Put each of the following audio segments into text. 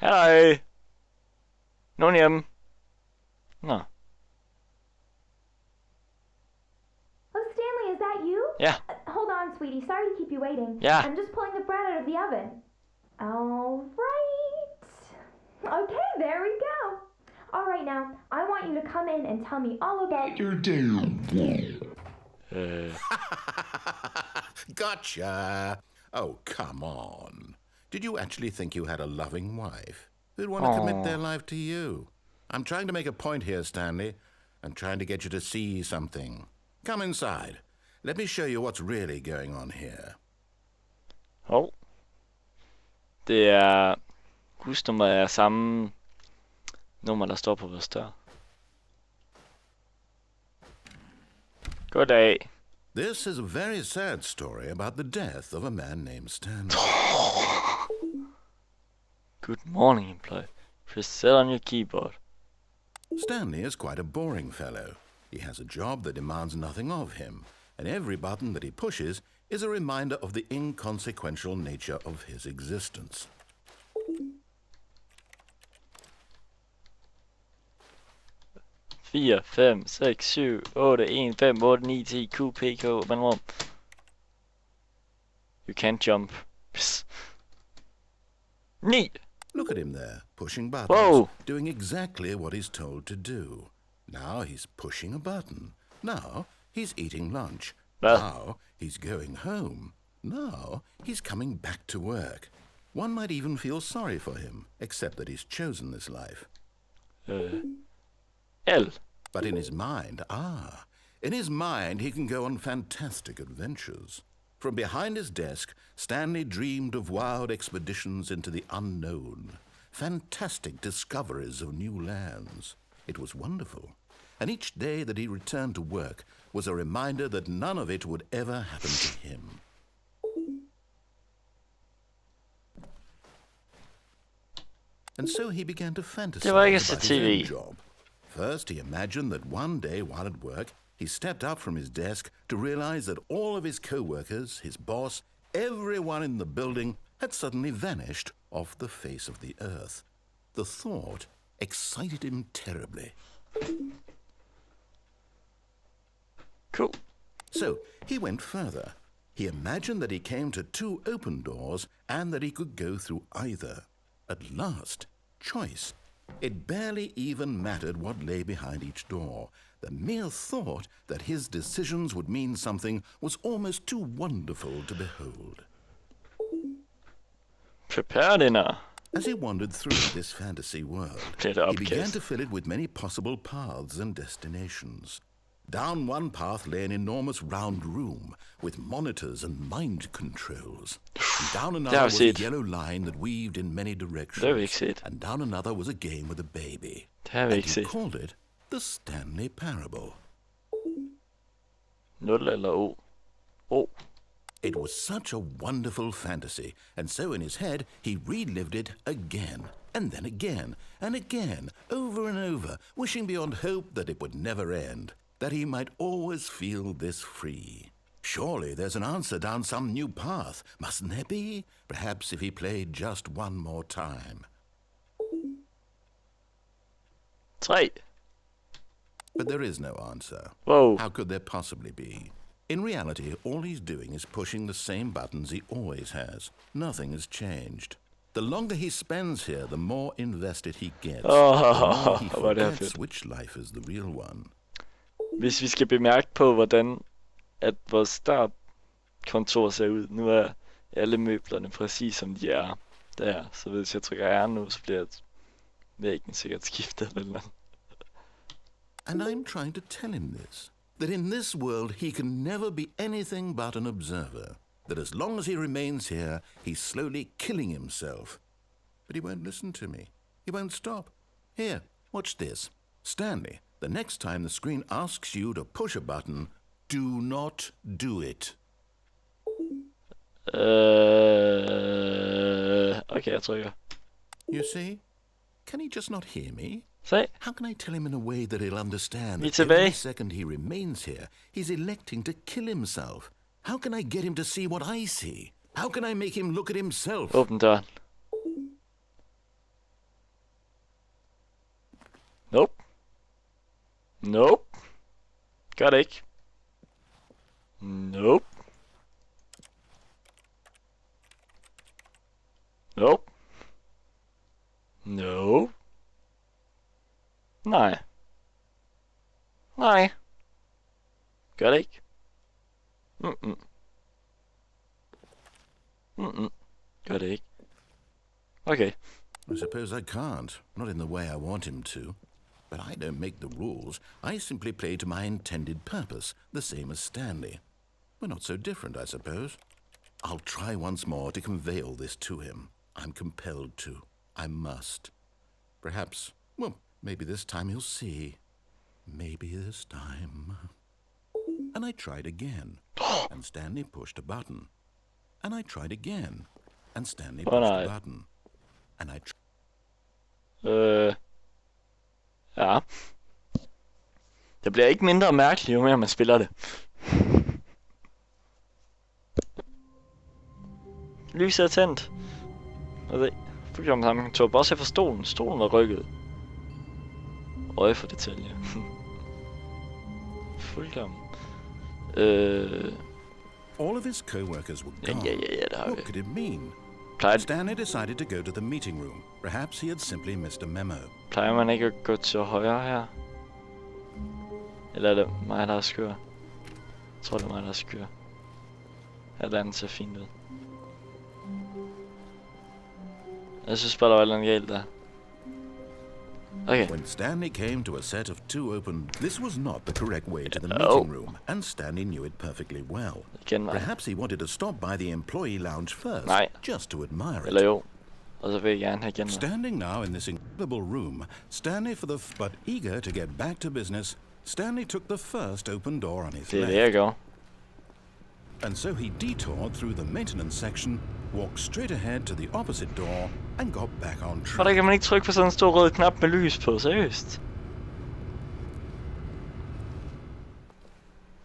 Hej! Nogen hjemme? Nå. Oh, Stanley, is that you? Ja. Hold on, sweetie. Sorry to keep you waiting. Ja. I'm just pulling the bread out of the oven. All right. Okay, there we go. All right, now, I want you to come in and tell me all about your day. Gotcha. Oh, come on. Did you actually think you had a loving wife who'd want to commit their life to you? I'm trying to make a point here, Stanley. I'm trying to get you to see something. Come inside. Let me show you what's really going on here. Det er... Husnummeret er samme nummer, der står på vores dør. Goddag. This is a very sad story about the death of a man named Stanley. Good morning, employee. Just sit on your keyboard. Stanley is quite a boring fellow. He has a job that demands nothing of him, and every button that he pushes is a reminder of the inconsequential nature of his existence. Fire, 5, 6, 7, 8, 1, 5, 8, 9, 10, Q, P, K, mellemrum. You can't jump. Psst. 9. Look at him there, pushing buttons, Whoa. doing exactly what he's told to do. Now he's pushing a button. Now he's eating lunch. Now he's going home. Now he's coming back to work. One might even feel sorry for him, except that he's chosen this life. L. But in his mind, he can go on fantastic adventures. From behind his desk, Stanley dreamed of wild expeditions into the unknown, fantastic discoveries of new lands. It was wonderful, and each day that he returned to work was a reminder that none of it would ever happen to him. And so he began to fantasize about his own job. First, he imagined that one day while at work, he stepped up from his desk to realize that all of his co-workers, his boss, everyone in the building had suddenly vanished off the face of the earth. The thought excited him terribly. Cool. So he went further. He imagined that he came to 2 open doors and that he could go through either. At last, choice. It barely even mattered what lay behind each door. The mere thought that his decisions would mean something was almost too wonderful to behold. Prepare dinner. As he wandered through this fantasy world, he began to fill it with many possible paths and destinations. Down one path lay an enormous round room with monitors and mind controls. And down another was a yellow line that weaved in many directions. And down another was a game with a baby. And he called it the Stanley Parable. 0 eller O? O. It was such a wonderful fantasy, and so in his head he relived it again, and then again, and again, over and over, wishing beyond hope that it would never end, that he might always feel this free. Surely there's an answer down some new path, mustn't there be? Perhaps if he played just one more time. 3. But there is no answer. Whoa. How could there possibly be? In reality, all he's doing is pushing the same buttons he always has. Nothing has changed. The longer he spends here, the more invested he gets. The more he forgets which life is the real one. Hvis vi skal bemærke på, hvordan at vores startkontor ser ud, nu er alle møblerne præcis som de er der. Så hvis jeg trykker R nu, så bliver væggen sikkert skiftet eller noget. And I'm trying to tell him this. That in this world he can never be anything but an observer. That as long as he remains here, he's slowly killing himself. But he won't listen to me. He won't stop. Here, watch this. Stanley, the next time the screen asks you to push a button, do not do it. Okay, jeg trykker. You see? Can he just not hear me? Se. How can I tell him in a way that he'll understand that every second he remains here, he's electing to kill himself? How can I get him to see what I see? How can I make him look at himself? Åbn døren. Nope. Gør det ikke. Nope. Nope. No. Nej. Nej. Gør det ikke. Gør det ikke. Okay. I suppose I can't. Not in the way I want him to. But I don't make the rules. I simply play to my intended purpose, the same as Stanley. We're not so different, I suppose. I'll try once more to convey all this to him. I'm compelled to. I must. Perhaps, well, maybe this time he'll see. Maybe this time. And I tried again. And Stanley pushed a button. And I tried again. And Stanley pushed a button. And I ja. Det bliver ikke mindre mærkeligt, jo mere man spiller det. Lyset er tændt. Og det fuldkommen sammen. Han tog også af fra stolen. Stolen var rykket. Øje for detaljer. Fuldkommen. All of his co-workers were gone. Yeah, What could it mean? Stanley decided to go to the meeting room. Perhaps he had simply missed a memo. Plejer man ikke at gå til højre her? Eller er det mig, der er skør? Jeg tror, det er mig, der er skør. Alt andet ser fint ud. Jeg synes bare, der var noget galt der. Okay. When Stanley came to a set of two open, this was not the correct way to the meeting room, and Stanley knew it perfectly well. Perhaps he wanted to stop by the employee lounge first, just to admire it. Eller jo. Og så vil jeg gerne have gennem. Standing now in this incredible room, Stanley but eager to get back to business, Stanley took the first open door on his left. Det er det, jeg gør. And so he detoured through the maintenance section, walked straight ahead to the opposite door, and got back on track. Og der kan man ikke trykke på sådan en stor rød knap med lys på, seriøst.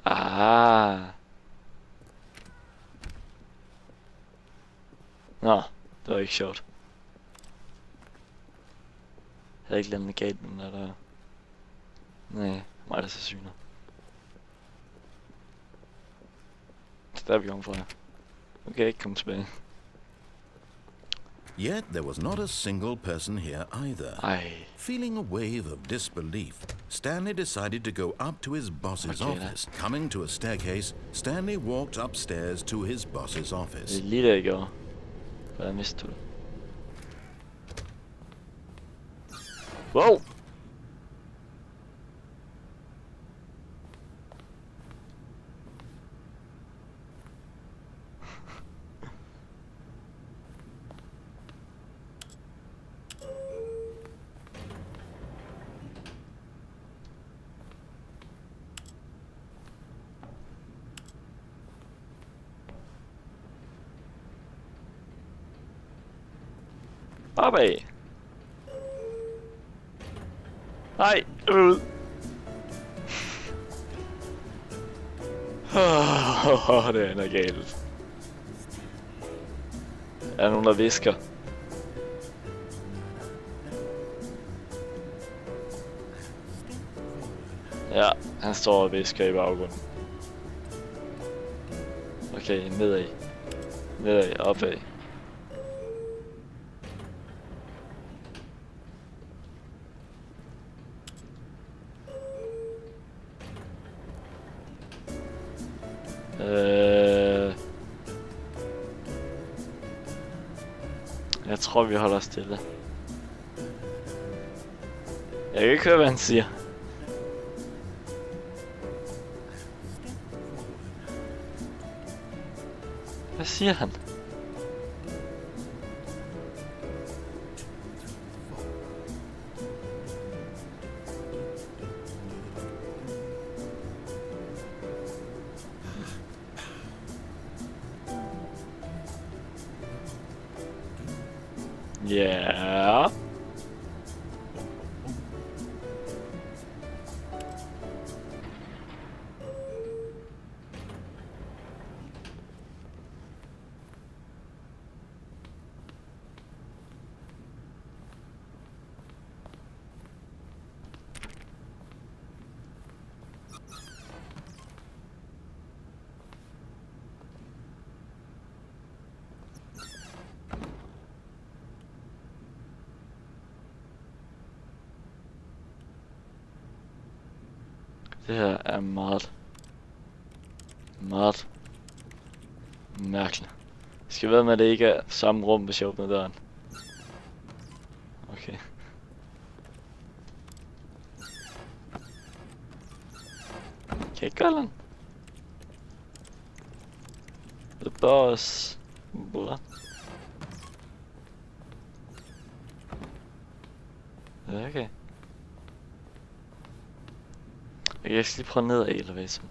Ah. Nå, det var ikke sjovt. Jeg havde ikke lavet noget galt med den der. Nej, mig der ser syner. Så der er vi kommet fra. Okay, ikke komme tilbage. Yet there was not a single person here either. Feeling a wave of disbelief, Stanley decided to go up to his boss's office. Coming to a staircase, Stanley walked upstairs to his boss's office. Det er lige det, jeg gjorde. Hvad mistede du? Wow! Opad. Nej, ud. Det er noget galt. Er der nogen, der visker? Ja, han står og visker i baggrunden. Okay, nedad. Nedad, opad. Jeg tror, vi holder stille. Jeg kan ikke høre, hvad han siger. Hvad siger han? Ja. Det her er meget mærkeligt. Jeg skal ved med, at det ikke er samme rum, hvis jeg åbner døren. Okay. Kan jeg ikke gøre den? The boss. Blah. Ja, okay. Jeg skal lige prøve ned af elevatoren.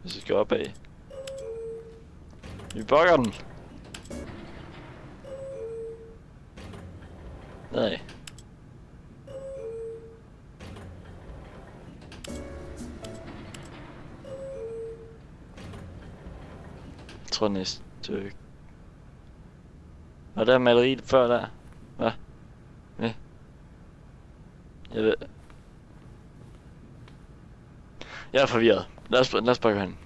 Hvis vi skal opad. Vi bakker den. Nej. Jeg tror næste stykke. Var der maleriet før der? Hvad? Ja. Jeg ved. Jeg er forvirret. Lad os bare gå hen.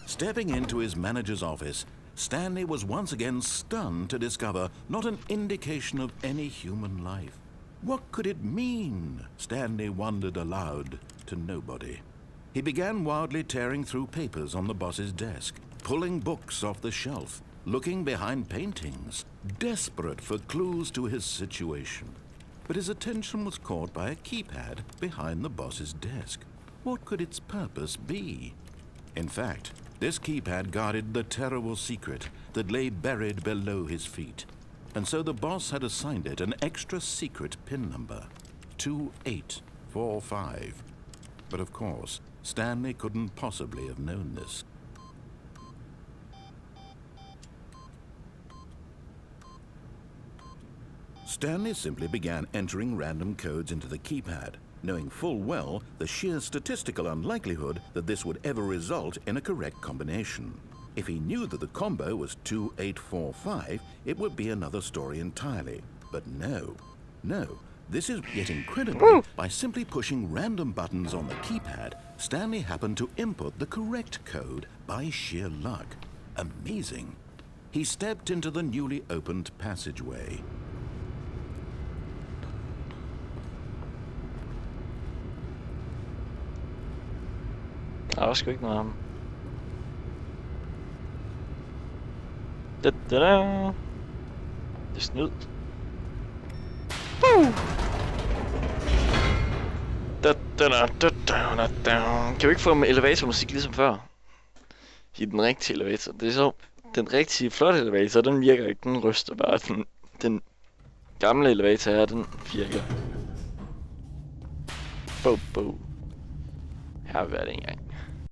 Stepping into his manager's office, Stanley was once again stunned to discover not an indication of any human life. What could it mean? Stanley wondered aloud to nobody. He began wildly tearing through papers on the boss's desk, pulling books off the shelf, looking behind paintings, desperate for clues to his situation. But his attention was caught by a keypad behind the boss's desk. What could its purpose be? In fact, this keypad guarded the terrible secret that lay buried below his feet. And so the boss had assigned it an extra secret PIN number, 2845. But of course, Stanley couldn't possibly have known this. Stanley simply began entering random codes into the keypad, knowing full well the sheer statistical unlikelihood that this would ever result in a correct combination. If he knew that the combo was 2845, it would be another story entirely. But no. This is yet incredibly, by simply pushing random buttons on the keypad, Stanley happened to input the correct code by sheer luck. Amazing. He stepped into the newly opened passageway. Der er sgu ikke noget ham. Det er snyd. Kan vi ikke få med elevatormusik ligesom før? I den rigtige elevator. Det er så den rigtige flotte elevator, den virker ikke. Den ryster bare. Den gamle elevator her, den virker. Bo. Her har vi været en gang.